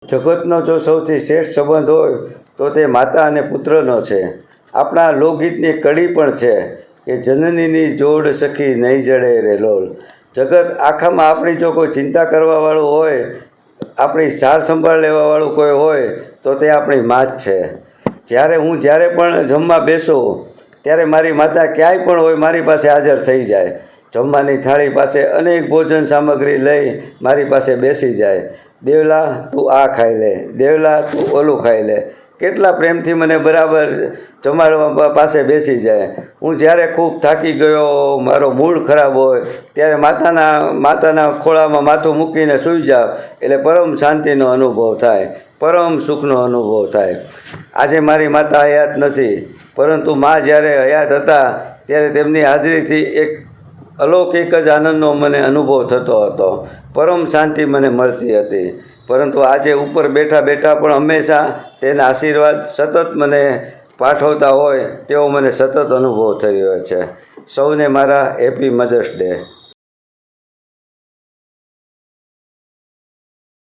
જગતનો જો સૌથી શ્રેષ્ઠ સંબંધ હોય તો તે માતા અને પુત્રનો છે. આપણા લોકગીતની કડી પણ છે કે જનનીની જોડ સખી નહીં જડે રે લોલ. જગત આખામાં આપણી જો કોઈ ચિંતા કરવાવાળું હોય, આપણી સાર સંભાળ લેવાવાળું કોઈ હોય તો તે આપણી મા જ છે. જ્યારે પણ જમવા બેસું ત્યારે મારી માતા ક્યાંય પણ હોય મારી પાસે હાજર થઈ જાય. જમવાની થાળી પાસે અનેક ભોજન સામગ્રી લઈ મારી પાસે બેસી જાય. દેવલા તું આ ખાઈ લે, દેવલા તું ઓલું ખાઈ લે. કેટલા પ્રેમથી મને બરાબર જમાડવા પાસે બેસી જાય. હું જ્યારે ખૂબ થાકી ગયો, મારો મૂડ ખરાબ હોય ત્યારે માતાના ખોળામાં માથું મૂકીને સૂઈ જાઉં એટલે પરમ શાંતિનો અનુભવ થાય, પરમ સુખનો અનુભવ થાય. આજે મારી માતા હયાત નથી, પરંતુ મા જ્યારે હયાત હતા ત્યારે તેમની હાજરીથી એક અલૌકિક જ આનંદનો મને અનુભવ થતો હતો, પરમ શાંતિ મને મળતી હતી. પરંતુ આજે ઉપર બેઠા બેઠા પણ હંમેશા તેના આશીર્વાદ સતત મને પાઠવતા હોય તેવો મને સતત અનુભવ થઈ રહ્યો છે. સૌને મારા હેપી મધર્સ ડે.